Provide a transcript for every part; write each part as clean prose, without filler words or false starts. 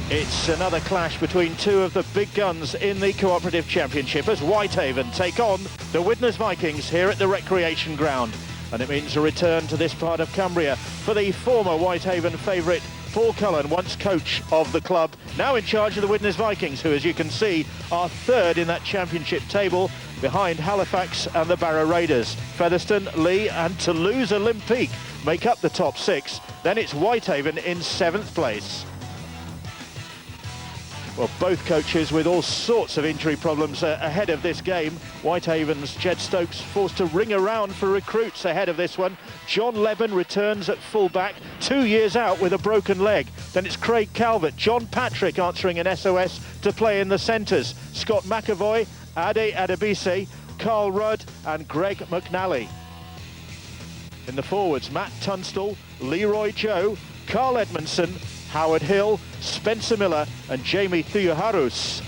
It's another clash between two of the big guns in the Cooperative Championship as Whitehaven take on the Widnes Vikings here at the recreation ground. And it means a return to this part of Cumbria for the former Whitehaven favourite Paul Cullen, once coach of the club, now in charge of the Widnes Vikings, who, as you can see, are third in that championship table behind Halifax and the Barrow Raiders. Featherstone, Lee and Toulouse Olympique make up the top six. Then it's Whitehaven in seventh place. Well, both coaches with all sorts of injury problems ahead of this game. Whitehaven's Jed Stokes forced to ring around for recruits ahead of this one. John Lebon returns at full-back, 2 years out with a broken leg. Then it's Craig Calvert, John Patrick answering an SOS to play in the centres. Scott McAvoy, Ade Adebise, Carl Rudd and Greg McNally. In the forwards, Matt Tunstall, Leroy Joe, Carl Edmondson, Howard Hill, Spencer Miller and Jamie Theoharus.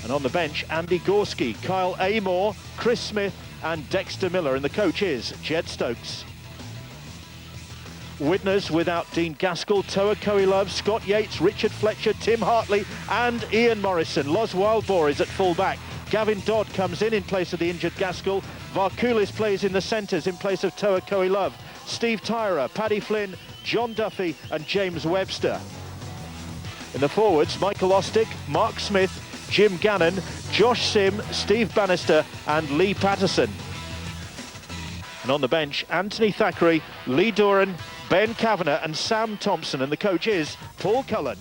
And on the bench, Andy Gorski, Kyle Amor, Chris Smith and Dexter Miller. And the coach is Jed Stokes. Widnes without Dean Gaskell, Toa Coelove, Scott Yates, Richard Fletcher, Tim Hartley and Ian Morrison. Los Wildboar is at full-back. Gavin Dodd comes in place of the injured Gaskell. Varkulis plays in the centres in place of Toa Coelove. Steve Tyra, Paddy Flynn, John Duffy and James Webster. In the forwards, Michael Ostick, Mark Smith, Jim Gannon, Josh Sim, Steve Bannister and Lee Patterson. And on the bench, Anthony Thackeray, Lee Doran, Ben Kavanagh and Sam Thompson. And the coach is Paul Cullen.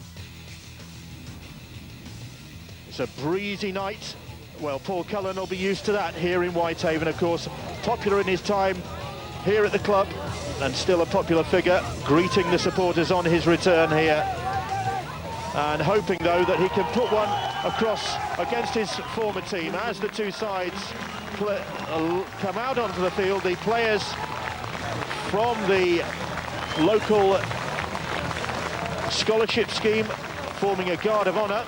It's a breezy night. Well, Paul Cullen will be used to that here in Whitehaven, of course. Popular in his time here at the club and still a popular figure, greeting the supporters on his return here and hoping though that he can put one across against his former team as the two sides come out onto the field. The players from the local scholarship scheme forming a guard of honour,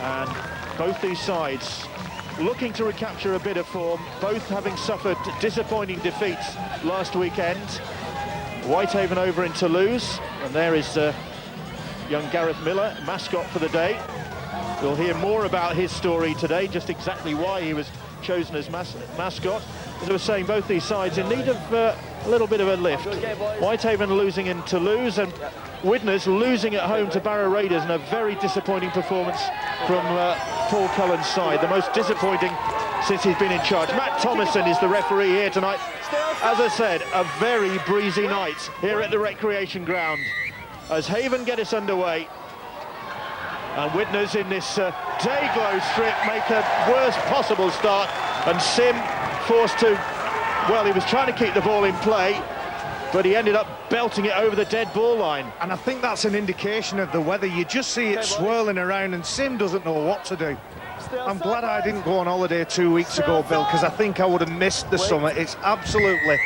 and both these sides looking to recapture a bit of form, both having suffered disappointing defeats last weekend. Whitehaven over in Toulouse, and there is young Gareth Miller, mascot for the day. We'll hear more about his story today, just exactly why he was chosen as mascot. As I was saying, both these sides in need of a little bit of a lift. Whitehaven losing in Toulouse and Widnes losing at home to Barrow Raiders in a very disappointing performance from Paul Cullen's side, the most disappointing since he's been in charge. Matt Thomason is the referee here tonight. As I said, a very breezy night here at the recreation ground as Haven get us underway. And Widnes in this day-glow strip make a worst possible start, and Sim forced to, well, he was trying to keep the ball in play, but he ended up belting it over the dead ball line. And I think that's an indication of the weather. You just see it swirling around and Sim doesn't know what to do. I'm glad I didn't go on holiday 2 weeks ago, Bill, because I think I would have missed the summer. It's absolutely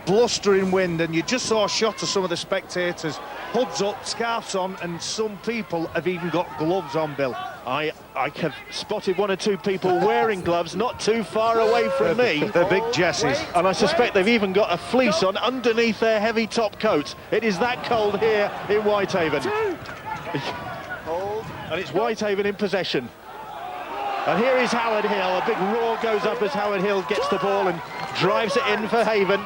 blustering wind, and you just saw a shot of some of the spectators, hoods up, scarves on, and some people have even got gloves on, Bill. I have spotted one or two people wearing gloves not too far away from me. They're big Jessies. And I suspect they've even got a fleece on underneath their heavy top coats. It is that cold here in Whitehaven. And it's Whitehaven in possession. And here is Howard Hill. A big roar goes up as Howard Hill gets the ball and drives it in for Haven.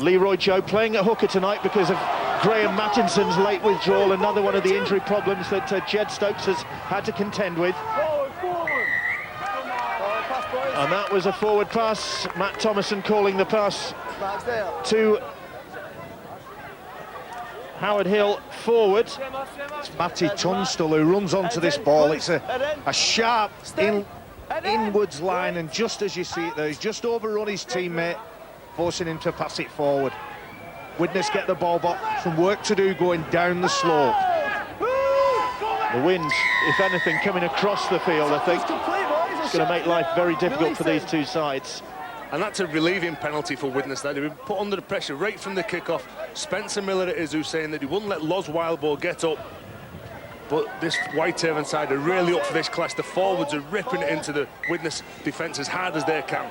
Leroy Joe playing at hooker tonight because of Graham Mattinson's late withdrawal, another one of the injury problems that Jed Stokes has had to contend with. And that was a forward pass. Matt Thomason calling the pass to Howard Hill forward. It's Matty Tunstall who runs onto this ball. It's a sharp inwards line, and just as you see it there, he's just overrun his teammate, forcing him to pass it forward. Widnes get the ball back, some work to do going down the slope. The wind, if anything, coming across the field, I think. It's going to make life very difficult for these two sides. And that's a relieving penalty for Widnes there. They've been put under the pressure right from the kick-off. Spencer Miller it is who's saying that he wouldn't let Los Wildboar get up. But this Whitehaven side are really up for this clash. The forwards are ripping it into the Widnes defence as hard as they can.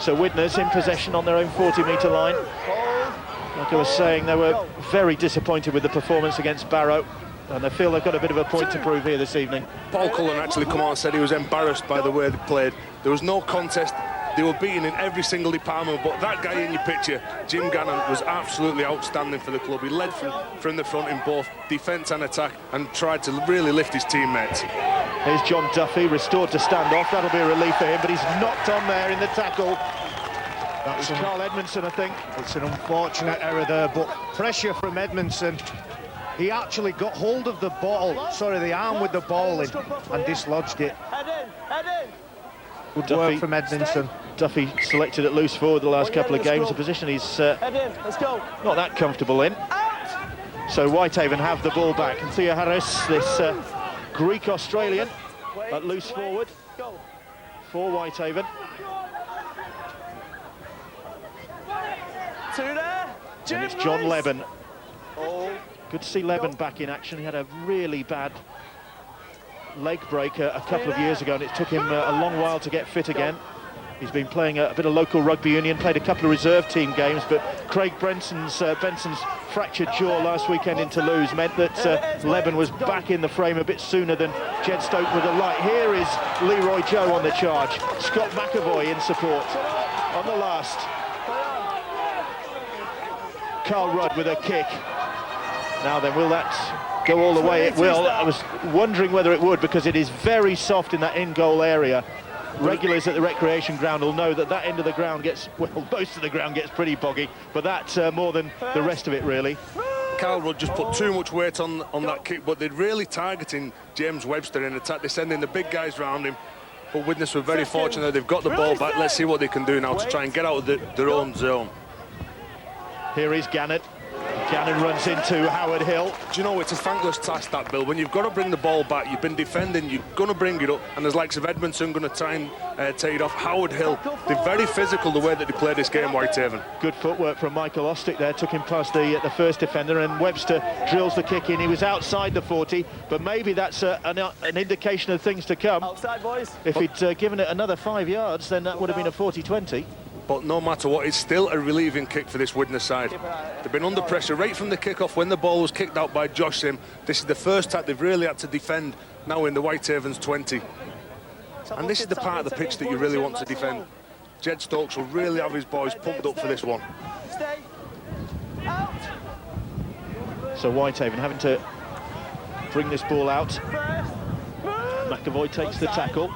So Widnes in possession on their own 40-metre line. Like I was saying, they were very disappointed with the performance against Barrow, and they feel they've got a bit of a point to prove here this evening. Paul Cullen actually come out and said he was embarrassed by the way they played. There was no contest. They were beaten in every single department, but that guy in your picture, Jim Gannon, was absolutely outstanding for the club. He led from the front in both defence and attack and tried to really lift his teammates. Here's John Duffy, restored to stand off. That'll be a relief for him, but he's knocked on there in the tackle. That's Carl Edmondson, I think. It's an unfortunate error there, but pressure from Edmondson. He actually got hold of the ball, sorry, the arm with the ball in, and dislodged it. Good work from Edmondson. Duffy selected at loose forward the last couple of games, a position he's not that comfortable in. So Whitehaven have the ball back, and Theo Harris, this Greek-Australian, at loose forward for Whitehaven. And it's John Leben. Good to see Leben back in action. He had a really bad leg break a couple of years ago, and it took him a long while to get fit again. He's been playing a bit of local rugby union, played a couple of reserve team games, but Craig Benson's fractured jaw last weekend in Toulouse meant that Leben was back in the frame a bit sooner than Jed Stoke would have liked. Here is Leroy Joe on the charge. Scott McAvoy in support on the last. Carl Rudd with a kick. Now then, will that go all the way? It will. I was wondering whether it would, because it is very soft in that in-goal area. Regulars at the recreation ground will know that that end of the ground gets, well, most of the ground gets pretty boggy, but that's more than the rest of it, really. Carl Rudd just put too much weight on that kick, but they're really targeting James Webster in attack. They're sending the big guys round him, but Widnes were very fortunate. They've got the ball back. Let's see what they can do now to try and get out of their own zone. Here is Gannon. Gannon runs into Howard Hill. Do you know, it's a thankless task, that, Bill. When you've got to bring the ball back, you've been defending, you're going to bring it up, and there's likes of Edmondson going to try and take it off. Howard Hill, they're very physical the way that they play this game, Whitehaven. Good footwork from Michael Ostick there, took him past the first defender, and Webster drills the kick in. He was outside the 40, but maybe that's an indication of things to come. Outside, boys. If he'd given it another 5 yards, then that would have been a 40-20. But no matter what, it's still a relieving kick for this Widnes side. They've been under pressure right from the kick-off when the ball was kicked out by Josh Sim. This is the first time they've really had to defend now in the Whitehaven's 20. And this is the part of the pitch that you really want to defend. Jed Stokes will really have his boys pumped up for this one. So Whitehaven having to bring this ball out. McAvoy takes the tackle.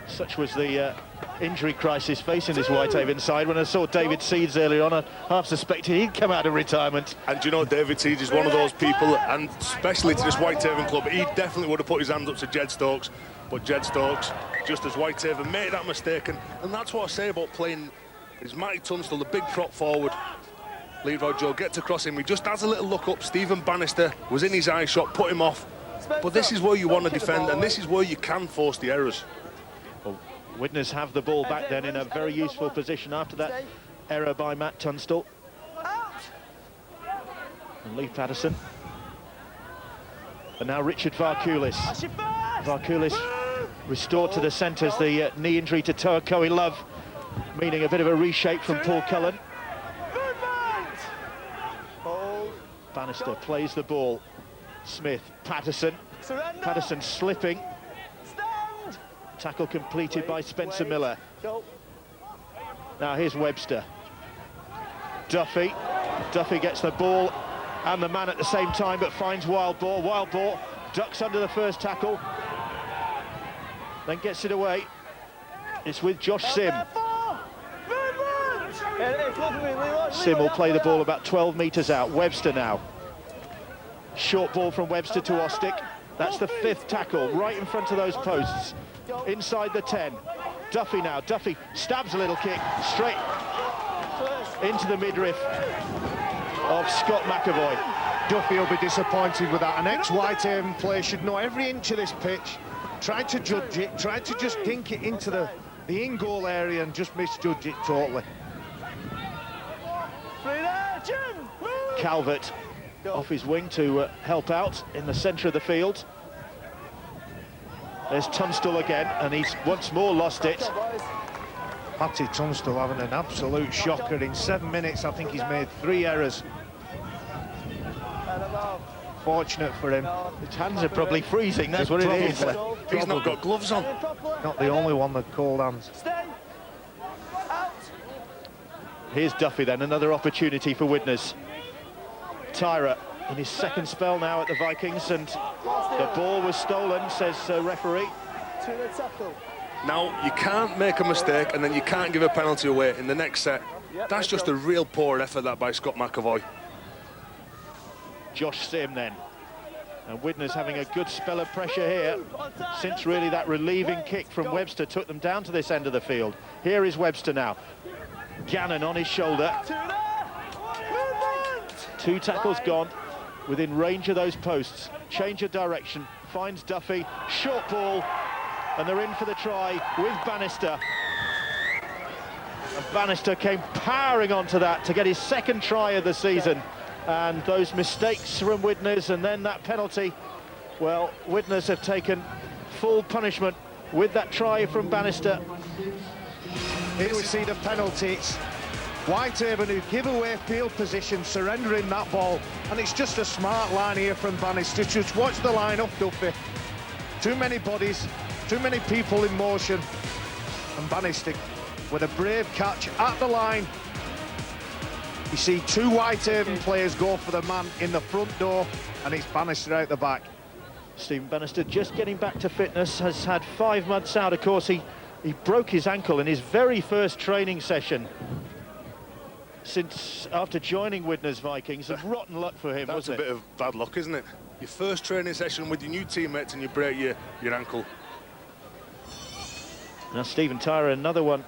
Such was the injury crisis facing this Whitehaven side. When I saw David Seeds earlier on, I half suspected he'd come out of retirement. And you know, David Seeds is one of those people, and especially to this Whitehaven club, he definitely would have put his hand up to Jed Stokes. But Jed Stokes, just as Whitehaven, made that mistake, and that's what I say about playing is Matty Tunstall, the big prop forward. Leroy Joe gets across him, he just has a little look up. Stephen Bannister was in his eye shot, put him off. But this is where you want to defend, and this is where you can force the errors. Well, Widnes have the ball back then in a very useful position after that error by Matt Tunstall. And Lee Patterson. And now Richard Varkulis. Varkulis restored to the centres, the knee injury to Toa Koe Love, meaning a bit of a reshape from Paul Cullen. Bannister plays the ball. Smith, Patterson. Patterson slipping. Tackle completed by Spencer Miller. Now here's Webster. Duffy. Duffy gets the ball and the man at the same time, but finds Wildboar. Wildboar ducks under the first tackle, then gets it away. It's with Josh Sim. Sim will play the ball about 12 metres out. Webster now. Short ball from Webster to Ostick. That's the 5th tackle, right in front of those posts. Inside the 10. Duffy now. Duffy stabs a little kick straight into the midriff of Scott McAvoy. Duffy will be disappointed with that. An ex-Whitehaven player should know every inch of this pitch. Tried to judge it, tried to just dink it into the in-goal area and just misjudge it totally. Calvert off his wing to help out in the centre of the field. There's Tunstall again, and he's once more lost it. Matty Tunstall having an absolute shocker. In 7 minutes, I think he's made 3 errors. Fortunate for him. His hands are probably freezing, that's what it is. He's not got gloves on. Not the only one with cold hands. Here's Duffy then, another opportunity for Widnes. Tyra in his second spell now at the Vikings, and the ball was stolen, says referee. Now, you can't make a mistake and then you can't give a penalty away in the next set. That's just a real poor effort, that, by Scott McAvoy. Josh Sim then. And Widnes having a good spell of pressure here, since really that relieving kick from Webster took them down to this end of the field. Here is Webster now. Gannon on his shoulder. 2 tackles gone, within range of those posts. Change of direction, finds Duffy, short ball, and they're in for the try with Bannister. And Bannister came powering onto that to get his second try of the season. And those mistakes from Widnes and then that penalty, well, Widnes have taken full punishment with that try from Bannister. Here we see the penalties. Whitehaven, who give away field position, surrendering that ball, and it's just a smart line here from Bannister. Just watch the line up, Duffy. Too many bodies, too many people in motion, and Bannister with a brave catch at the line. You see 2 Whitehaven players go for the man in the front door, and it's Bannister out the back. Stephen Bannister just getting back to fitness, has had 5 months out. Of course, he broke his ankle in his very first training session since after joining Widnes Vikings. Of rotten luck for him, That's wasn't it? a bit of bad luck, isn't it? Your first training session with your new teammates and you break your ankle. Now Stephen Tyra, another one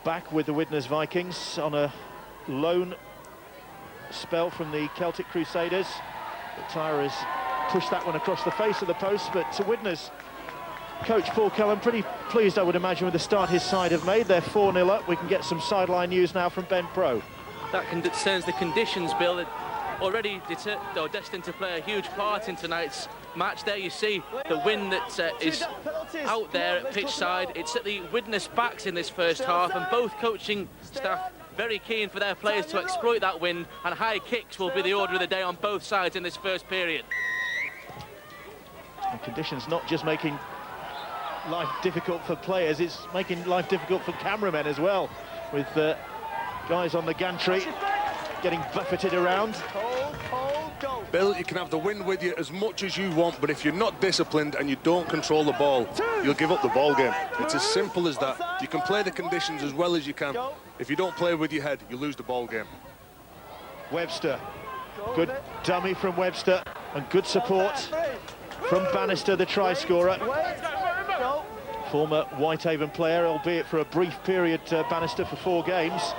back with the Widnes Vikings on a loan spell from the Celtic Crusaders. But Tyra has pushed that one across the face of the post, but to Widnes, coach Paul Cullen pretty pleased, I would imagine, with the start his side have made. They're 4-0 up. We can get some sideline news now from Ben Pro. That concerns the conditions, Bill, that already destined to play a huge part in tonight's match. There you see the wind that is out there at pitch side. It's at the Widnes backs in this first half, and both coaching staff very keen for their players to exploit that wind, and high kicks will be the order of the day on both sides in this first period. And conditions not just making life difficult for players, it's making life difficult for cameramen as well, with guys on the gantry getting buffeted around. Bill, you can have the wind with you as much as you want, but if you're not disciplined and you don't control the ball, you'll give up the ball game. It's as simple as that. You can play the conditions as well as you can. If you don't play with your head, you lose the ball game. Webster, good dummy from Webster, and good support from Bannister, the try scorer. Former Whitehaven player, albeit for a brief period, Bannister, for 4 games.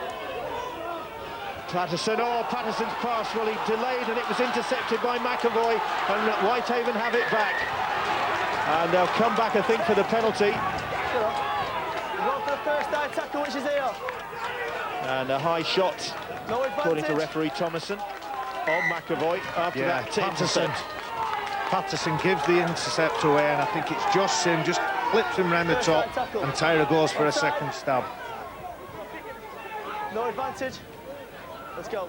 Patterson, Patterson's pass, well, he delayed and it was intercepted by McAvoy, and Whitehaven have it back. And they'll come back, I think, for the penalty. And a high shot, according to referee Thomason, on McAvoy after that intercept. Patterson gives the intercept away, and I think it's Josh Sim just flips him round the top, and Tyra goes for a second stab. No advantage. Let's go.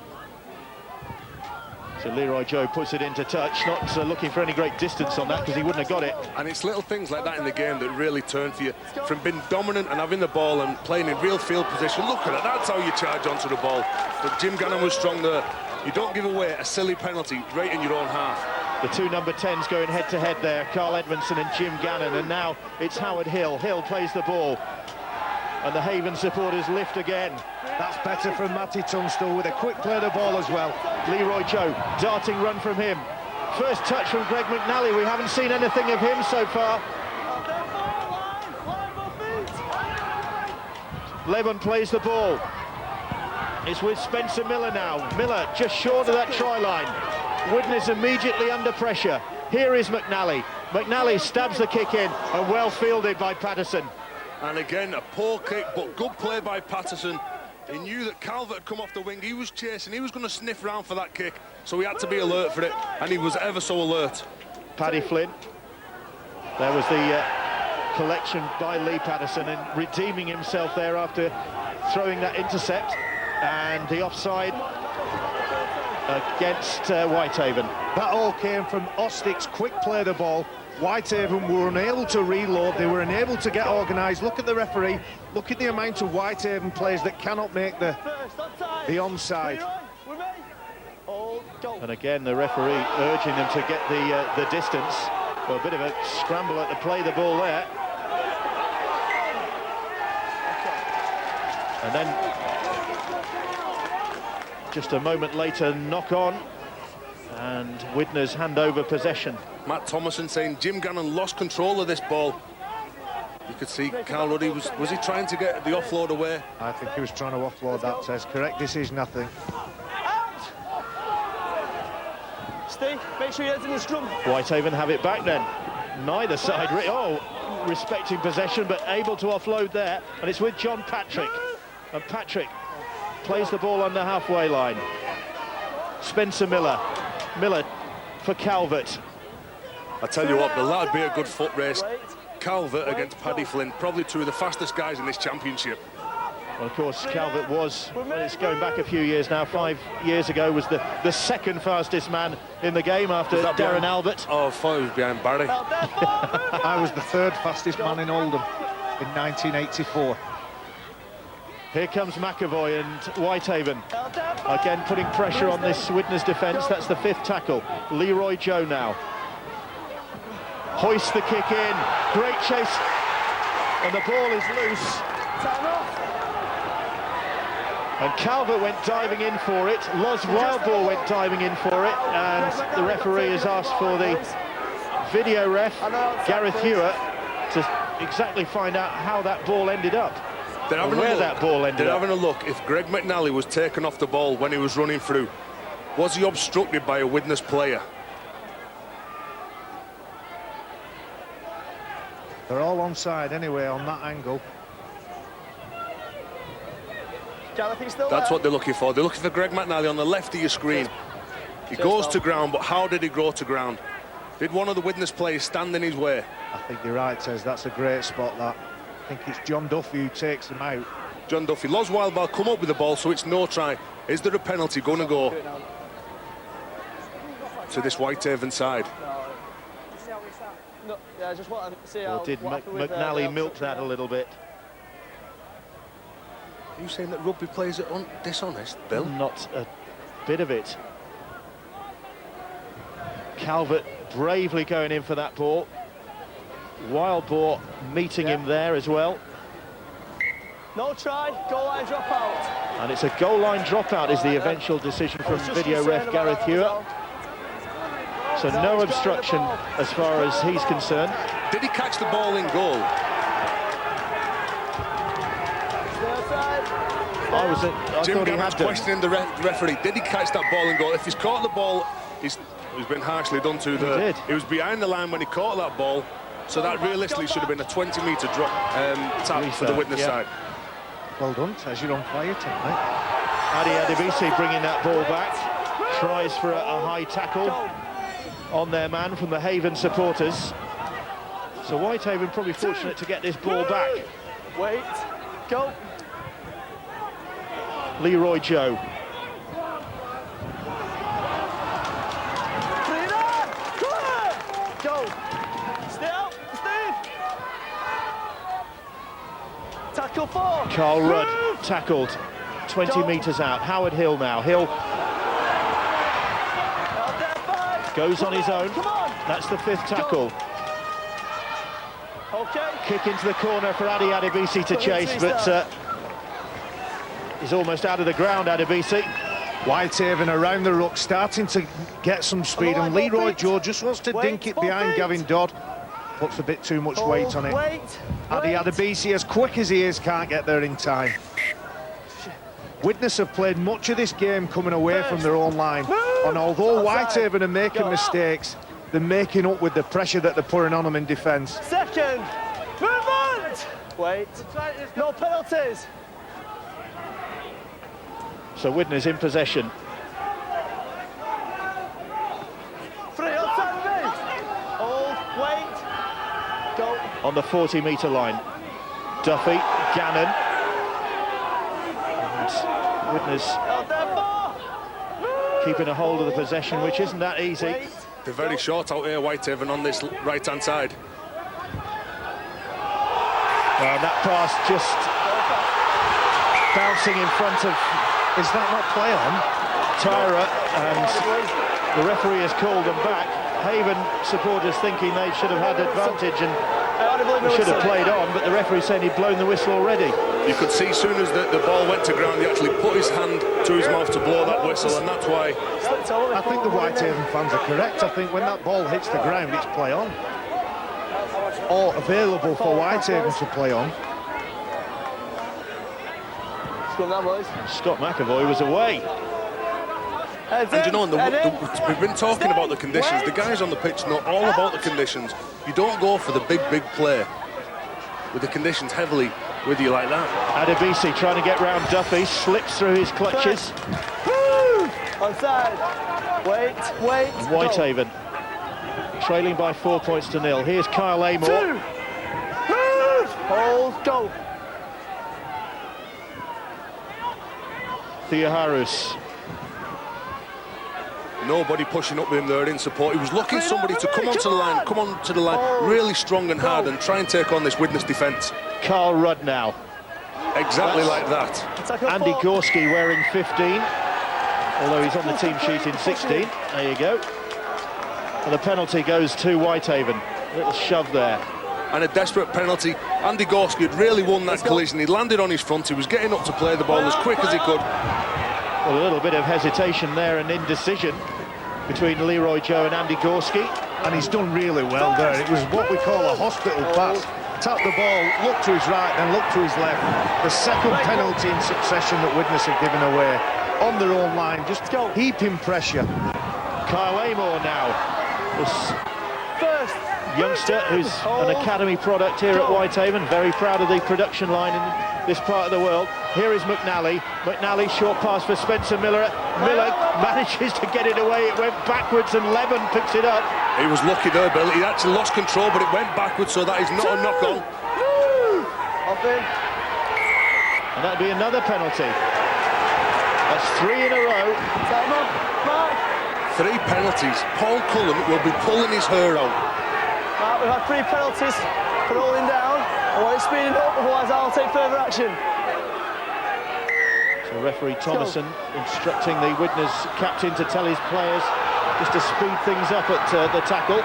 So Leroy Joe puts it into touch, not looking for any great distance on that, because he wouldn't have got it. And it's little things like that in the game that really turn for you. From being dominant and having the ball and playing in real field position, look at that, that's how you charge onto the ball. But Jim Gannon was strong there. You don't give away a silly penalty right in your own half. The 2 number 10s going head-to-head there, Carl Edmondson and Jim Gannon, and now it's Howard Hill. Hill plays the ball, and the Haven supporters lift again. That's better from Matty Tunstall with a quick play of the ball as well. Leroy Joe, darting run from him. First touch from Greg McNally. We haven't seen anything of him so far. Levin plays the ball. It's with Spencer Miller now. Miller just short of that try line. Widnes immediately under pressure. Here is McNally. McNally stabs the kick in, and well fielded by Patterson. And again, a poor kick, but good play by Patterson. He knew that Calvert had come off the wing. He was chasing. He was going to sniff around for that kick, so he had to be alert for it, and he was ever so alert. Paddy Flynn. There was the collection by Lee Patterson and redeeming himself there after throwing that intercept, and the offside against Whitehaven. That all came from Ostic's quick play of the ball. Whitehaven were unable to reload, they were unable to get organised. Look at the referee, look at the amount of Whitehaven players that cannot make the onside. And again, the referee urging them to get the distance. Well, a bit of a scramble at the play the ball there. And then, just a moment later, knock on, and Widnes hand over possession. Matt Thomason saying Jim Gannon lost control of this ball. You could see Carl Ruddy, was he trying to get the offload away? I think he was trying to offload that, Tez. Correct decision, I think. Steve, make sure you get in the scrum. Whitehaven have it back then. Neither side, respecting possession, but able to offload there. And it's with John Patrick. And Patrick plays the ball on the halfway line. Spencer Miller. Miller for Calvert. I tell you what, Bill, that'd be a good foot race. Calvert against Paddy Flynn, probably two of the fastest guys in this championship. Well, of course, Calvert was, well, it's going back a few years now, 5 years ago, was the second fastest man in the game after Darren Albert. Oh, I thought he was behind Barry. I was the third fastest man in Oldham in 1984. Here comes McAvoy and Whitehaven. Again, putting pressure on this Widnes defence. That's the 5th tackle. Leroy Joe now. Hoists the kick in. Great chase. And the ball is loose. And Calvert went diving in for it. Loz Wildball went diving in for it. And the referee has asked for the video ref, Gareth Hewitt, to exactly find out how that ball ended up. Where that ball ended up. They're having a look. If Greg McNally was taken off the ball when he was running through, was he obstructed by a Widnes player? They're all onside anyway on that angle. That's what they're looking for. They're looking for Greg McNally on the left of your screen. He goes to ground, but how did he go to ground? Did one of the Widnes players stand in his way? I think you're right, Tez. That's a great spot, that. I think it's John Duffy who takes him out. John Duffy. Loz Wildball come up with the ball, so it's no try. Is there a penalty going to go to this Whitehaven side? No, yeah, I just want to see how. Or did McNally milk that a little bit? Are you saying that rugby players are dishonest, Bill? Not a bit of it. Calvert bravely going in for that ball. Wildball meeting him there as well. No try, goal line dropout. And it's a goal line dropout is the eventual decision from video ref Gareth Hewitt. So no obstruction as far as he's concerned. Did he catch the ball in goal? Jim Gannon's questioning the referee. Did he catch that ball in goal? If he's caught the ball, he's been harshly done to. He was behind the line when he caught that ball. So that realistically should have been a 20-metre drop tap for the Widnes side. Well done, Tez, you're on fire tonight. Adi Adebisi bringing that ball back. Tries for a high tackle on their man from the Haven supporters. So Whitehaven probably fortunate to get this ball back. Wait, go. Leroy Joe. Go. Stay out, Steve. Tackle 4. Carl Rudd tackled 20 metres out. Howard Hill now. Hill goes on his own. That's the 5th tackle. Okay. Kick into the corner for Adi Adebisi to chase, but he's almost out of the ground, Adebisi. Whitehaven around the ruck, starting to get some speed, and Leroy Joe just wants to dink it behind Gavin Dodd. Puts a bit too much weight on it. Adi Adebisi, as quick as he is, can't get there in time. Widnes have played much of this game coming away from their own line, and although Whitehaven are making mistakes, they're making up with the pressure that they're putting on them in defence. Second, movement! Wait, no penalties. So Widnes in possession. 3 outside of me. Hold, wait, go. on the 40-metre line. Duffy, Gannon, and Widnes keeping a hold of the possession, which isn't that easy. They're very short out here, Whitehaven, on this right-hand side. Well, that pass just bouncing in front of, Is that not play on? Tyra, and the referee has called them back. Haven supporters thinking they should have had advantage and they should have played on, but the referee saying he'd blown the whistle already. You could see as soon as the ball went to ground, he actually put his hand to his mouth to blow that whistle, and that's why. I think the Whitehaven fans are correct. I think when that ball hits the ground, it's play on. Or available for Whitehaven to play on. Scott McAvoy was away. And you know, we've been talking about the conditions. The guys on the pitch know all about the conditions. You don't go for the big play with the conditions heavily with you like that. Adebisi trying to get round Duffy, slips through his clutches. Onside. Wait. And Whitehaven trailing by 4 points to 0. Here's Kyle Amor. Hold, go. Theoharus. Nobody pushing up with him there in support. He was looking somebody to come onto the line, really strong and hard, and try and take on this Widnes defence. Carl Rudd now. Exactly like that. Andy Gorski wearing 15, although he's on the team sheet in 16. There you go. And the penalty goes to Whitehaven. Little shove there. And a desperate penalty. Andy Gorski had really won that collision. He landed on his front. He was getting up to play the ball as quick as he could. Well, a little bit of hesitation there and indecision between Leroy Joe and Andy Gorski. And he's done really well there. It was what we call a hospital pass. Tap the ball, look to his right, then look to his left. The second penalty in succession that Widnes have given away on their own line, just heaping pressure. Kyle Amor now, this youngster who's an academy product here at Whitehaven, very proud of the production line in this part of the world. Here is McNally. McNally, short pass for Spencer Miller. Miller manages to get it away. It went backwards and Levin picks it up. He was lucky there, Bill. He actually lost control, but it went backwards, so that is not a knock-on. And that'd be another penalty. That's 3 in a row. 3 penalties. Paul Cullen will be pulling his hair out. Right, we've had 3 penalties for rolling down. I want it speeding up, otherwise I'll take further action. So referee Thomason instructing the Widnes captain to tell his players just to speed things up at the tackle.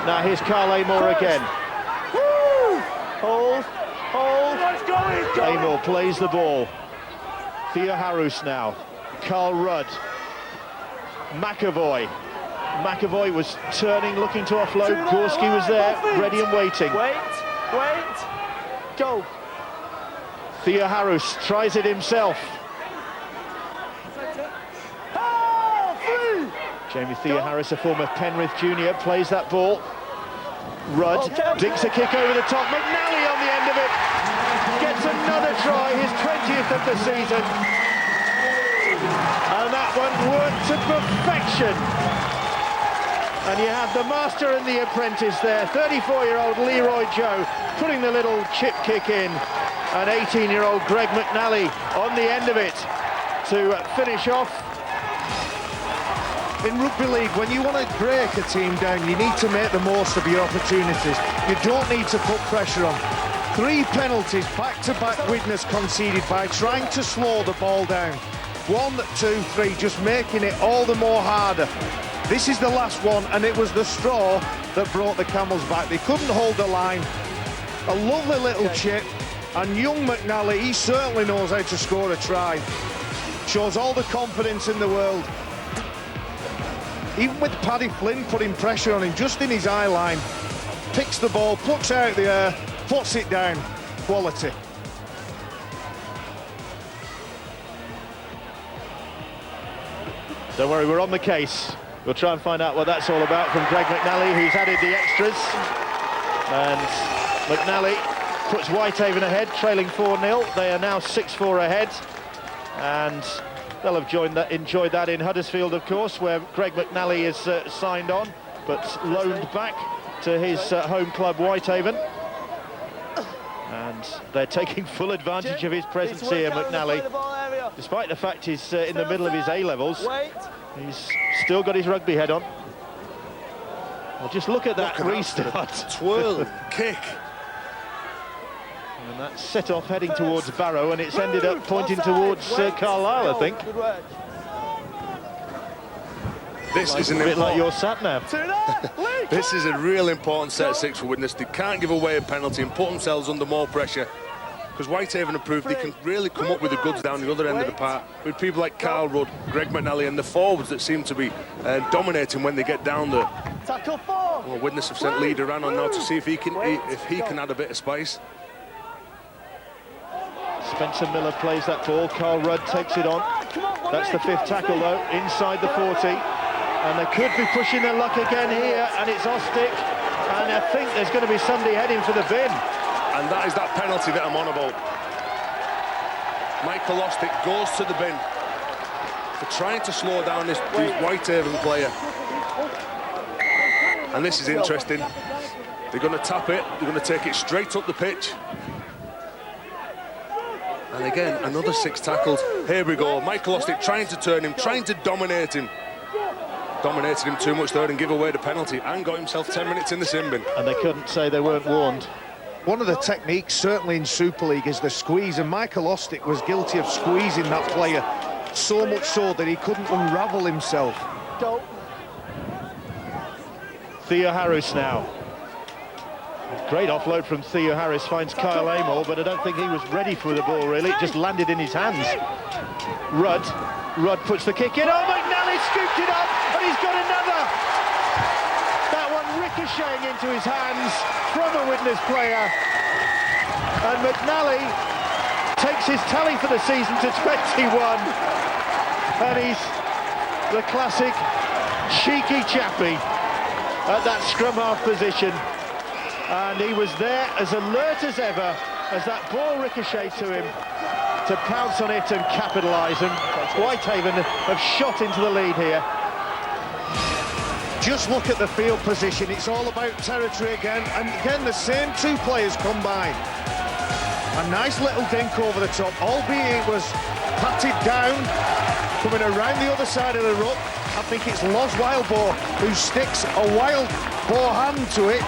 Now here's Carl Amor again. Hold. Amor plays the ball. Theoharus now. Carl Rudd. McAvoy. McAvoy was turning, looking to offload. Gorski was there, ready and waiting. Wait. Go. Theoharus tries it himself. Jamie Theoharus, a former Penrith junior, plays that ball. Rudd dinks a kick over the top. McNally on the end of it. Gets another try, his 20th of the season. And that one worked to perfection. And you have the master and the apprentice there. 34-year-old Leroy Joe putting the little chip kick in. And 18-year-old Greg McNally on the end of it to finish off. In rugby league, when you want to break a team down, you need to make the most of your opportunities. You don't need to put pressure on. 3 penalties back-to-back Widnes conceded by trying to slow the ball down. 1, 2, 3, just making it all the more harder. This is the last one, and it was the straw that brought the Camels back. They couldn't hold the line. A lovely little chip, and young McNally, he certainly knows how to score a try. Shows all the confidence in the world. Even with Paddy Flynn putting pressure on him just in his eye line, picks the ball, plucks out the air, puts it down. Quality. Don't worry, we're on the case. We'll try and find out what that's all about from Greg McNally, who's added the extras. And McNally puts Whitehaven ahead, trailing 4-0. They are now 6-4 ahead. And they'll have enjoyed that in Huddersfield, of course, where Greg McNally is signed on, but loaned back to his home club, Whitehaven. And they're taking full advantage of his presence here, McNally. Despite the fact he's in the middle of his A-levels, he's still got his rugby head on. Well, just look at that restart. Twirl, kick. And that's set off heading towards Barrow, and it's ended up pointing towards Carlisle, I think. This is a bit like your sat-nav. This is a real important set 6 for Widnes. They can't give away a penalty and put themselves under more pressure, because Whitehaven have proved they can really come up with the goods down the other end of the park with people like Carl Rudd, Greg McNally, and the forwards that seem to be dominating when they get down there. Tackle 4. Well, Widnes have sent Lee Duran on now to see if he can add a bit of spice. Spencer Miller plays that ball. Carl Rudd takes it on. That's the 5th tackle, though, inside the 40. And they could be pushing their luck again here, and it's Ostick. And I think there's going to be somebody heading for the bin. And that is that penalty that I'm on about. Michael Ostick goes to the bin for trying to slow down this Whitehaven player. And this is interesting. They're going to tap it. They're going to take it straight up the pitch. And again, another 6 tackles. Here we go. Michael Ostick trying to turn him, trying to dominate him. Dominated him too much there and give away the penalty, and got himself 10 minutes in the sin bin. And they couldn't say they weren't warned. One of the techniques, certainly in Super League, is the squeeze, and Michael Ostick was guilty of squeezing that player, so much so that he couldn't unravel himself. Theo Harris now. Great offload from Theo Harris, finds Kyle Amor, but I don't think he was ready for the ball, really. It just landed in his hands. Rudd puts the kick in. Oh, McNally scooped it up, and he's got another. That one ricocheting into his hands from a Widnes player. And McNally takes his tally for the season to 21. And he's the classic cheeky chappy at that scrum half position. And he was there as alert as ever as that ball ricocheted to him to pounce on it and capitalise. And Whitehaven have shot into the lead here. Just look at the field position. It's all about territory again. And again, the same 2 players combined. A nice little dink over the top, albeit it was patted down, coming around the other side of the ruck. I think it's Loz Wildboar who sticks a wild ball hand to it,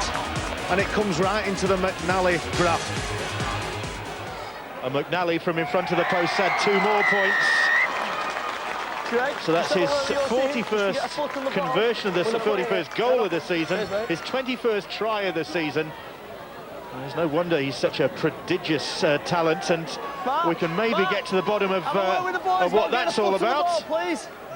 and it comes right into the McNally graft. And McNally from in front of the post had 2 more points. So that's his 41st conversion of the 41st goal of the season, his 21st try of the season. And there's no wonder he's such a prodigious talent, and we can maybe get to the bottom of what that's all about.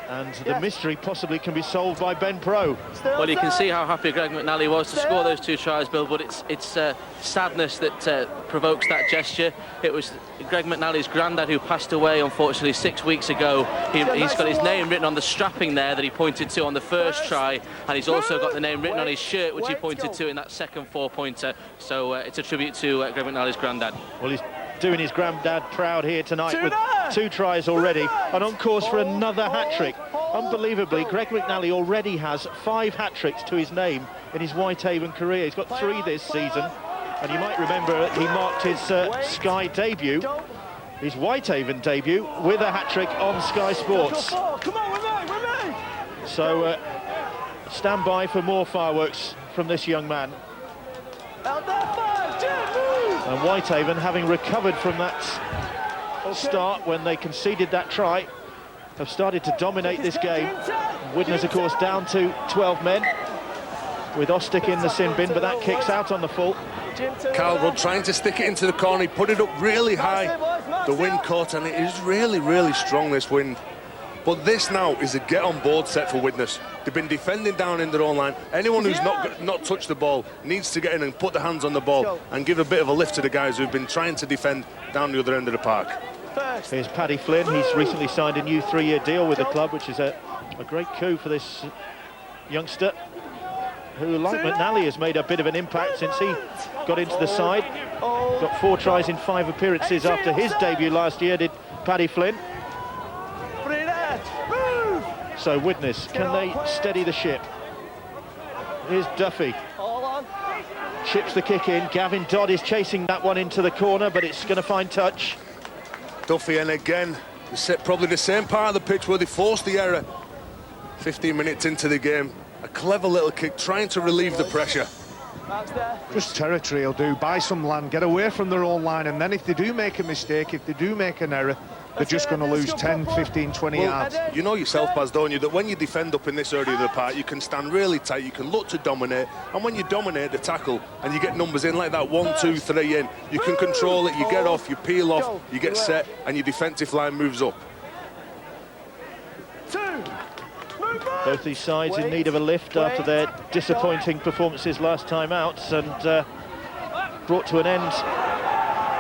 And the mystery possibly can be solved by Ben Pro. Well, you can see how happy Greg McNally was to score those 2 tries, Bill, but it's sadness that provokes that gesture. It was Greg McNally's granddad who passed away, unfortunately, 6 weeks ago. He's got his name written on the strapping there that he pointed to on the first try, and he's also got the name written on his shirt, which he pointed to in that second 4-pointer. So it's a tribute to Greg McNally's granddad. Well, he's doing his granddad proud here tonight with 2 tries already, and on course for another hat-trick. Unbelievably, Greg McNally already has 5 hat-tricks to his name in his Whitehaven career. He's got 3 this season, and you might remember he marked his Sky debut, his Whitehaven debut, with a hat-trick on Sky Sports. So stand by for more fireworks from this young man. And Whitehaven, having recovered from that start when they conceded that try, have started to dominate this game. Widnes, of course, down to 12 men with Ostick in the sin bin, but that kicks out on the full. Carl Rudd trying to stick it into the corner. He put it up really high. The wind caught, and it is really, really strong, this wind. But this now is a get-on-board set for Widnes. They've been defending down in their own line. Anyone who's not touched the ball needs to get in and put their hands on the ball and give a bit of a lift to the guys who've been trying to defend down the other end of the park. Here's Paddy Flynn. He's recently signed a new 3-year deal with the club, which is a great coup for this youngster, who, like McNally, has made a bit of an impact since he got into the side. Got 4 tries in 5 appearances after his debut last year, did Paddy Flynn. So Widnes, can they steady the ship? Here's Duffy. chips the kick in. Gavin Dodd is chasing that one into the corner, but it's going to find touch. Duffy, and again, probably the same part of the pitch where they forced the error. 15 minutes into the game, a clever little kick, trying to relieve the pressure. Just territory will do. Buy some land, get away from their own line, and then if they do make a mistake, if they do make an error, they're just going to lose 10, 15, 20 yards. You know yourself, Baz, don't you, that when you defend up in this area of the park, you can stand really tight, you can look to dominate, and when you dominate the tackle and you get numbers in like that, 1, 2, 3 in, you can control it, you get off, you peel off, you get set, and your defensive line moves up. Both these sides in need of a lift after their disappointing performances last time out, and brought to an end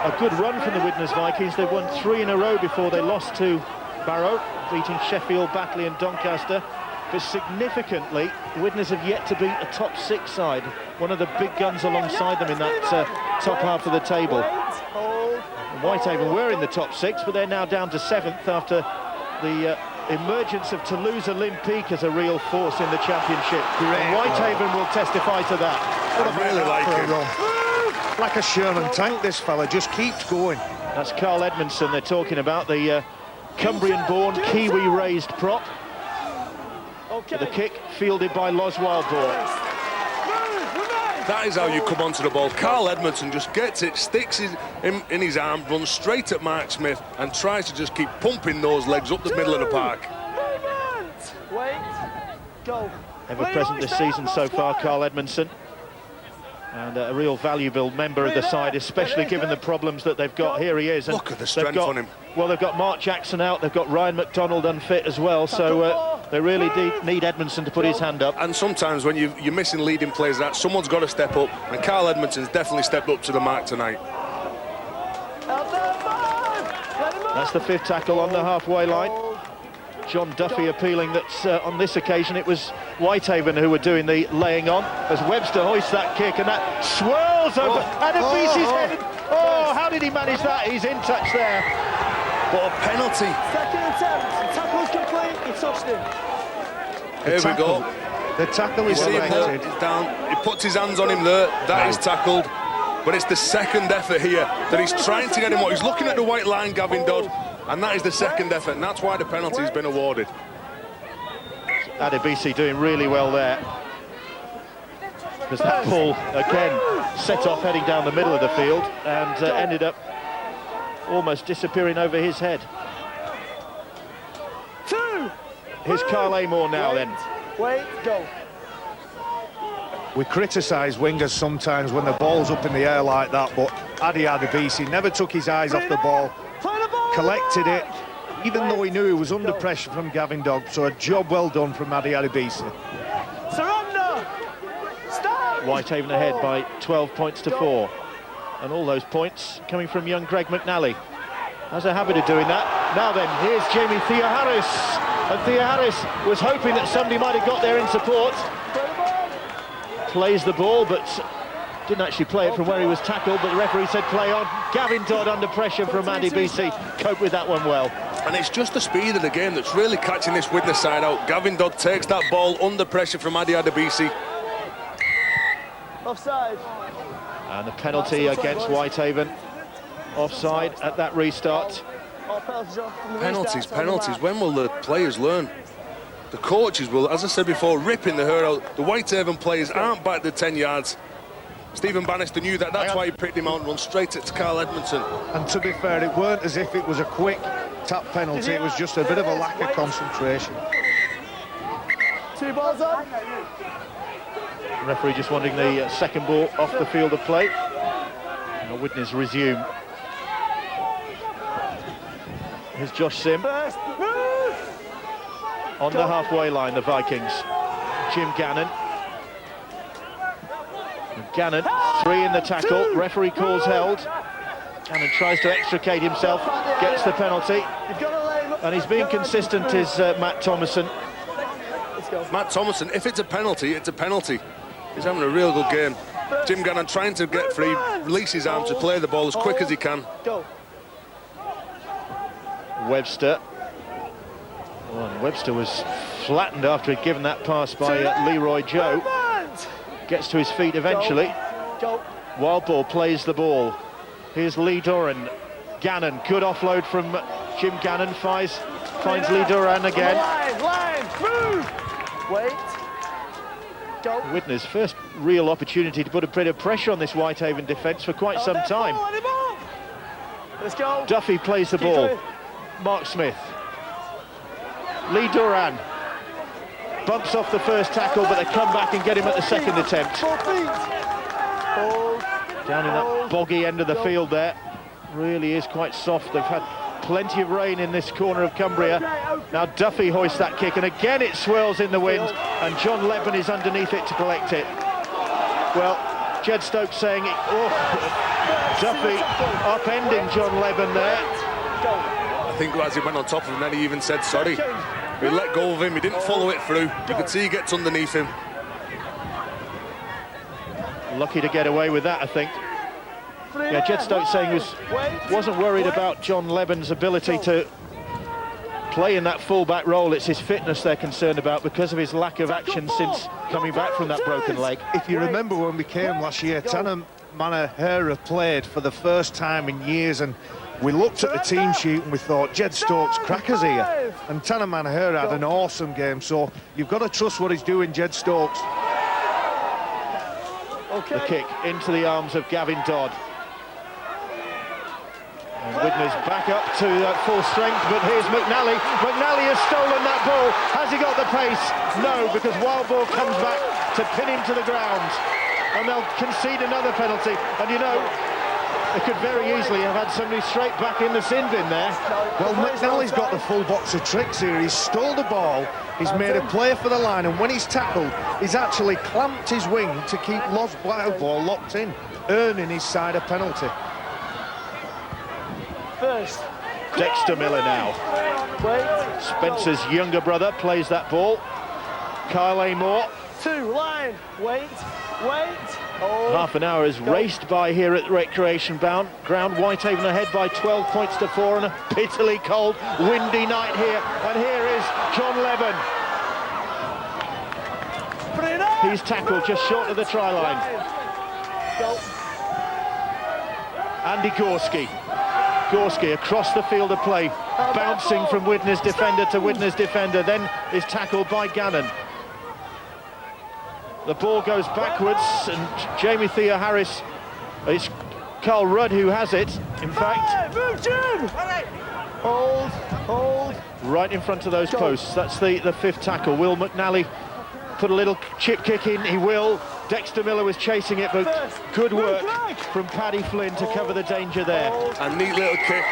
a good run from the Widnes Vikings. They've won 3 in a row before they lost to Barrow, beating Sheffield, Batley and Doncaster. But significantly, Widnes have yet to beat a top 6 side, one of the big guns alongside them in that top half of the table. Whitehaven were in the top 6, but they're now down to 7th after the emergence of Toulouse Olympique as a real force in the championship. And Whitehaven will testify to that. I really like it. Like a Sherman tank, this fella just keeps going. That's Carl Edmondson they're talking about, the Cumbrian-born, Kiwi-raised prop. The kick fielded by Los Wildboar. That is how you come onto the ball. Carl Edmondson just gets it, sticks it in his arm, runs straight at Mark Smith and tries to just keep pumping those legs up the middle of the park. Ever present this season so far, Carl Edmondson. And a real valuable member of the side, especially given the problems that they've got. Here he is. And look at the strength on him. Well, they've got Mark Jackson out, they've got Ryan McDonald unfit as well, so they really need Edmondson to put his hand up. And sometimes when you're missing leading players, that someone's got to step up, and Carl Edmondson's definitely stepped up to the mark tonight. That's the 5th tackle on the halfway line. John Duffy appealing that on this occasion it was Whitehaven who were doing the laying on, as Webster hoists that kick, and that swirls over Adebisi's head. Oh, how did he manage that? He's in touch there. What a penalty. Second attempt, tackle's complete, he touched him. Here we go. The tackle is See him there, he's down, he puts his hands on him there, that is tackled. But it's the second effort here that he's trying to get him out. He's looking at the white line, Gavin Dodd, and that is the second effort, and that's why the penalty has been awarded. Adebisi doing really well there, because that ball again set off heading down the middle of the field and ended up almost disappearing over his head. Here's Kyle Amor now then. Go. We criticise wingers sometimes when the ball's up in the air like that, but Adebisi never took his eyes off the ball, collected it, even though he knew he was under pressure from Gavin Dodd, so a job well done from Adebisi. Surrender! Stop! Whitehaven ahead by 12 points to 4, and all those points coming from young Greg McNally. Has a habit of doing that. Now then, here's Jamie Theoharis, and Theoharis was hoping that somebody might have got there in support. Plays the ball, but didn't actually play it from where he was tackled, but the referee said play on. Gavin Dodd under pressure from Adebisi, coped with that one well. And it's just the speed of the game that's really catching this Widnes side out. Gavin Dodd takes that ball under pressure from Adebisi. Offside. And the penalty against Whitehaven. Offside at that restart. Penalties. When will the players learn? The coaches will, as I said before, ripping the hair out. The Whitehaven players aren't back the 10 yards. Stephen Bannister knew that, that's why he picked him out and run straight at Carl Edmondson. And to be fair, it weren't as if it was a quick tap penalty, it was just a bit of a lack of concentration. 2 balls on. The referee just wanting the second ball off the field of play. And the Widnes resume. Here's Josh Sim. On the halfway line, the Vikings. Jim Gannon. And Gannon, 3 in the tackle. Referee calls held. Gannon tries to extricate himself, gets the penalty. And he's being consistent, is Matt Thomason. Matt Thomason, if it's a penalty, it's a penalty. He's having a real good game. Jim Gannon trying to get free, release his arm to play the ball as quick as he can. Webster. Oh, and Webster was flattened after he'd given that pass by Leroy Joe. Gets to his feet eventually. Go. Wild Ball plays the ball. Here's Lee Doran. Gannon, good offload from Jim Gannon. Finds Lee Doran again. Line, move. Wait. Go. Widnes' first real opportunity to put a bit of pressure on this Whitehaven defence for quite some time. Let's go. Duffy plays the ball. Going. Mark Smith. Lee Doran bumps off the first tackle, but they come back and get him at the second attempt. 4 feet. Hold. Down in that Hold. boggy end of the Go. field there. Really is quite soft. They've had plenty of rain in this corner of Cumbria. Now Duffy hoists that kick, and again it swirls in the wind, and John Leben is underneath it to collect it. Well, Jed Stokes saying, Duffy upending John Leben there. I think as he went on top of him, then he even said sorry. He let go of him, he didn't follow it through. You could see he gets underneath him. Lucky to get away with that, I think. Yeah, Jed Stokes saying he wasn't worried about John Leben's ability to play in that full-back role. It's his fitness they're concerned about because of his lack of action since coming back from that broken leg. If you remember when we came last year, Tana Manahera played for the first time in years, and we looked at the team sheet and we thought, Jed Stokes crackers here. And Tana Manahera had an awesome game, so you've got to trust what he's doing, Jed Stokes. The kick into the arms of Gavin Dodd. And Widnes back up to full strength, but here's McNally. McNally has stolen that ball. Has he got the pace? No, because Wild Ball comes back to pin him to the ground. And they'll concede another penalty. And you know, they could very easily have had somebody straight back in the sin bin there. Well, McNally's got the full box of tricks here. He's stole the ball, he's made a play for the line, and when he's tackled, he's actually clamped his wing to keep Los Wild Ball locked in, earning his side a penalty. First. Dexter Miller now. Wait. Spencer's younger brother plays that ball. Kyle Amor. 2, line. Wait. Hold. Half an hour has raced by here at the recreation ground. Whitehaven ahead by 12 points to 4 on a bitterly cold, windy night here. And here is John Leben. He's tackled just short of the try line. Go. Andy Gorski. Gorski across the field of play, bouncing from Widnes defender to Widnes defender, then is tackled by Gannon. The ball goes backwards, and Jamie Thea Harris, it's Carl Rudd who has it, in fact. Move, Jim! Hold. Right in front of those posts. That's the fifth tackle. Will McNally put a little chip kick in? He will. Dexter Miller was chasing it, but good work from Paddy Flynn to cover the danger there. A neat little kick.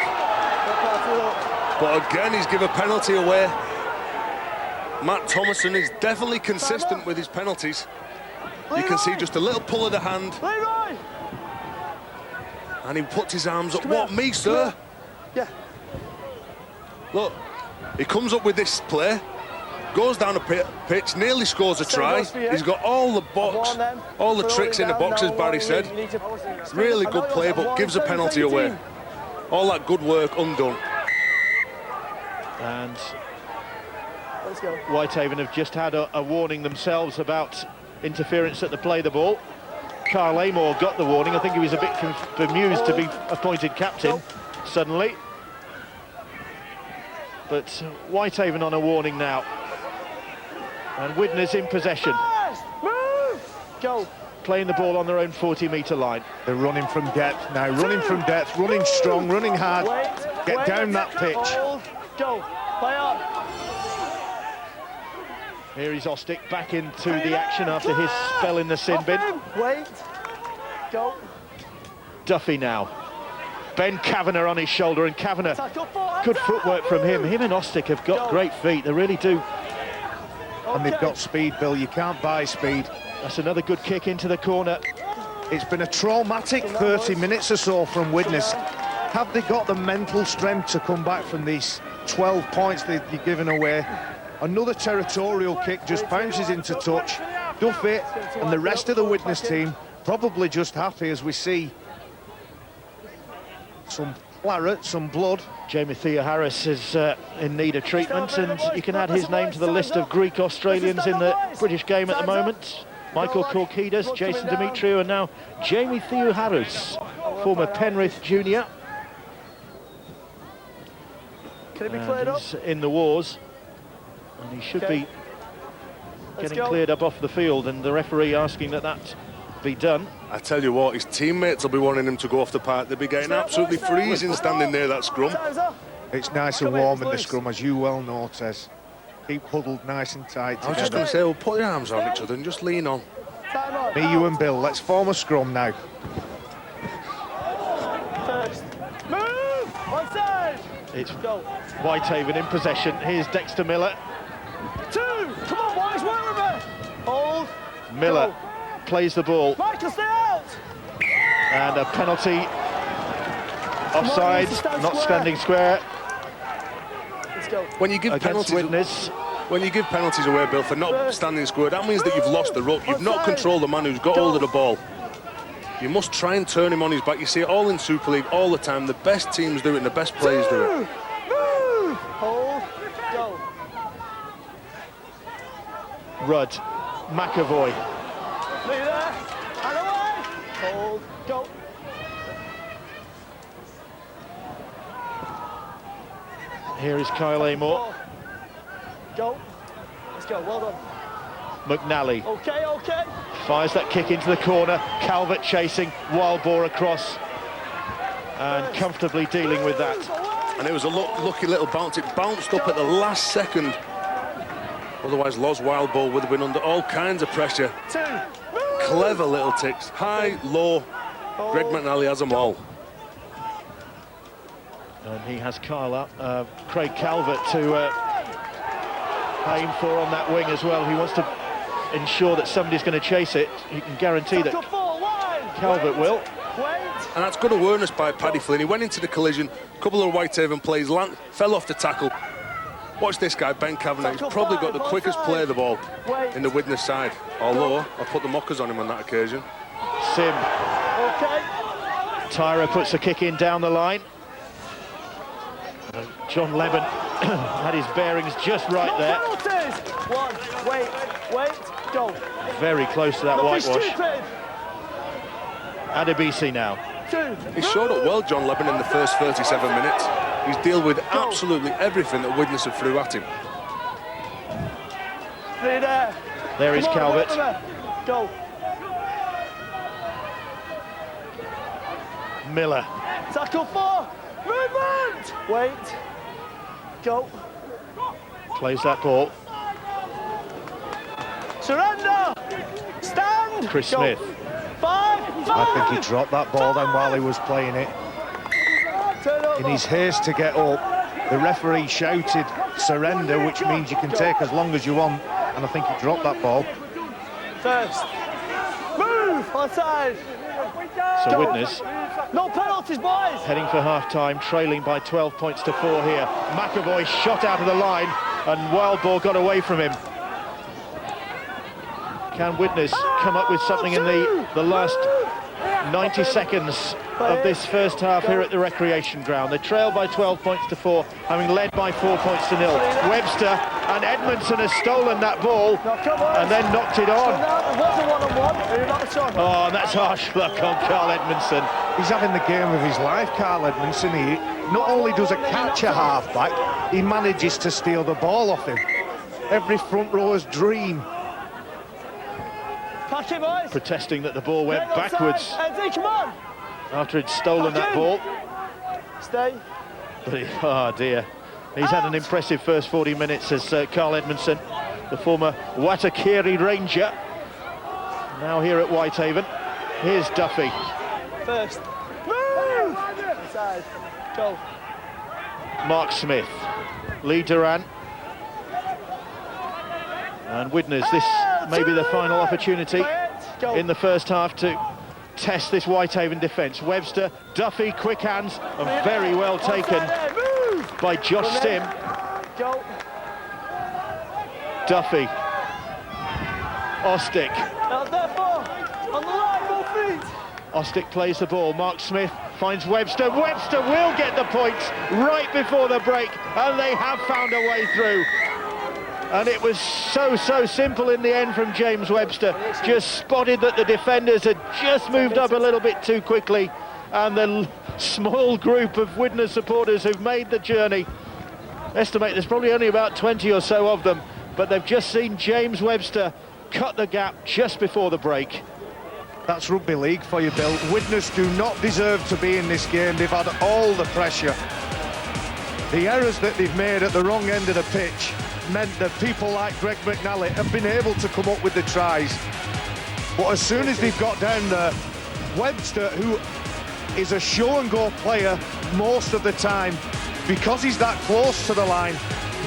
But again, he's given a penalty away. Matt Thomason is definitely consistent with his penalties. You can see just a little pull of the hand. And he puts his arms up. What, me, sir? Yeah. Look, he comes up with this play, goes down the pitch, nearly scores a try. He's got all the box, all the tricks in the box, as Barry said. Really good play, but gives a penalty away. All that good work undone. And Whitehaven have just had a warning themselves about interference at the play the ball. Kyle Amor got the warning. I think he was a bit bemused to be appointed captain suddenly. But Whitehaven on a warning now. And Widnes in possession. Move! Go. Playing the ball on their own 40-metre line. They're running from depth now, running from depth, running strong, running hard. Get down that pitch. Hold. Go. Play on. Here is Ostick back into the action after his spell in the sin bin. Wait. Go. Duffy now. Ben Kavanagh on his shoulder, and Kavanagh, good footwork from him. Him and Ostick have got great feet, they really do. And they've got speed, Bill, you can't buy speed. That's another good kick into the corner. It's been a traumatic 30 minutes or so from Widnes. Have they got the mental strength to come back from these 12 points they've given away? Another territorial kick just bounces into touch. Duffy and the rest of the Widnes team probably just happy as we see some claret, some blood. Jamie Thea Harris is in need of treatment, and you can add his name to the list of Greek Australians in the British game at the moment. Michael Korkidas, Jason Demetriou, and now Jamie Theoharous, former Penrith junior. Can it be cleared up? He's in the wars, and he should be getting cleared up off the field, and the referee asking that that be done. I tell you what, his teammates will be wanting him to go off the park. They'll be getting absolutely freezing standing near that scrum. It's nice and warm in the scrum, as you well know, Tez. Keep huddled nice and tight together. I was just going to say, well, put your arms around each other and just lean on. Me, you and Bill, let's form a scrum now. First. Move! One side! It's Whitehaven in possession. Here's Dexter Miller. 2! Come on, boys, work with me! Hold. Miller plays the ball. Michael, stay out! And a penalty. Offside, not standing square. Let's go. When you give Against penalties, Widnes. when you give penalties away, Bill, for not standing square, that means that you've lost the ruck. You've not controlled the man who's got hold of the ball. You must try and turn him on his back. You see it all in Super League all the time. The best teams do it and the best players do it. Move! Hold. Go. Rudd, McAvoy. Lead there. And away. Hold. Go. Here is Kyle Amor. Go. Let's go. Well done. McNally Okay, okay. fires that kick into the corner. Calvert chasing, wild ball across, and comfortably dealing with that. And it was a lucky little bounce. It bounced up at the last second. Otherwise, Loz Wildball would have been under all kinds of pressure. 2. Clever little ticks. High, low. Greg McNally has them all. And he has Craig Calvert to aim for on that wing as well. He wants to ensure that somebody's going to chase it. You can guarantee that Calvert will. And that's good awareness by Paddy Flynn. He went into the collision. A couple of Whitehaven players fell off the tackle. Watch this guy, Ben Kavanagh. He's probably got the quickest play of the ball in the Widnes side. Although, I put the mockers on him on that occasion. Sim. Okay. Tyra puts a kick in down the line. John Leben had his bearings just right there. Penalties. 1. Wait. Go. Very close to that whitewash. Adebisi now. 2. He showed up well, John Leben, in the first 37 minutes. He's dealt with absolutely everything that Widnes have threw at him. There is Calvert. Go. Miller. Tackle 4. Movement. Wait. Go. Plays that ball. Surrender. Stand. Chris Go. Smith. 5. I think he dropped that ball then while he was playing it. Turn over. In his haste to get up, the referee shouted surrender, which means you can take as long as you want, and I think he dropped that ball. First. Move. Onside. So Widnes No penalties, boys. heading for half-time, trailing by 12 points to 4 here. McAvoy shot out of the line, and Wildball got away from him. Can Widnes come up with something in the last 90 seconds of this first half here at the recreation ground? They trail by 12 points to 4, having led by 4 points to 0. Webster and Edmondson has stolen that ball and then knocked it on. It was a one-on-one. Oh, and that's harsh luck on Carl Edmondson. He's having the game of his life, Carl Edmondson. He not only does a catch a half-back, he manages to steal the ball off him. Every front rower's dream. Pack it, boys. Protesting that the ball went backwards Eddie, come on. after he'd stolen that ball. Stay. But oh dear, he's had an impressive first 40 minutes as Carl Edmondson, the former Watakiri Ranger, now here at Whitehaven. Here's Duffy. First. Move. Inside. Go. Mark Smith, Lee Duran, and Widnes. This may be the final opportunity in the first half to test this Whitehaven defence. Webster, Duffy, quick hands, and very well taken by Josh Sim. Go. Duffy, Ostick. Out there, 4. On the line, 4 feet. Ostick plays the ball. Mark Smith finds Webster. Webster will get the points right before the break, and they have found a way through. And it was so simple in the end from James Webster. Just spotted that the defenders had just moved up a little bit too quickly, and the small group of Widnes supporters who've made the journey, estimate there's probably only about 20 or so of them, but they've just seen James Webster cut the gap just before the break. That's rugby league for you, Bill. Widnes do not deserve to be in this game. They've had all the pressure. The errors that they've made at the wrong end of the pitch meant that people like Greg McNally have been able to come up with the tries. But as soon as they've got down there, Webster, who is a show-and-go player most of the time, because he's that close to the line,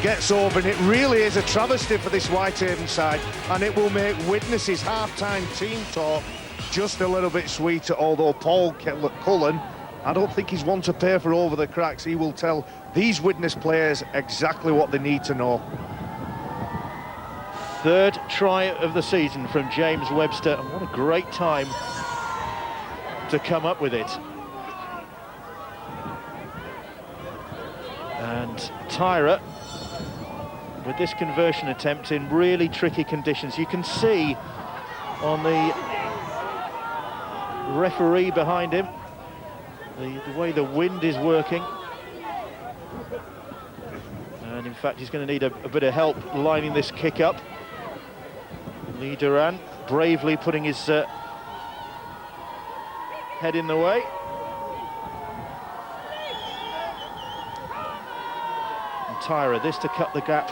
gets over, and it really is a travesty for this Whitehaven side, and it will make Widnes' half-time team talk just a little bit sweeter, although Paul Cullen, I don't think he's one to pay for over the cracks. He will tell these Widnes players exactly what they need to know. Third try of the season from James Webster, and what a great time to come up with it. And Tyra, with this conversion attempt in really tricky conditions. You can see on the referee behind him the way the wind is working. And in fact, he's going to need a bit of help lining this kick up. Lee Duran bravely putting his head in the way. And Tyra, this to cut the gap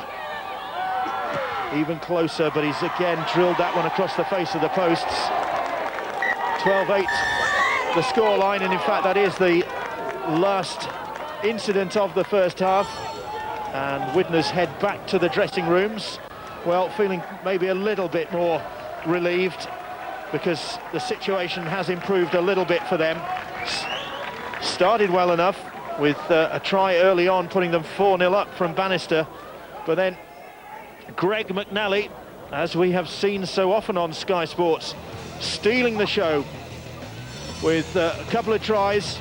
even closer, but he's again drilled that one across the face of the posts. 12-8 the scoreline, and in fact that is the last incident of the first half. And Widnes head back to the dressing rooms, well, feeling maybe a little bit more relieved, because the situation has improved a little bit for them. Started well enough with a try early on, putting them 4-0 up from Bannister, but then Greg McNally, as we have seen so often on Sky Sports, stealing the show with a couple of tries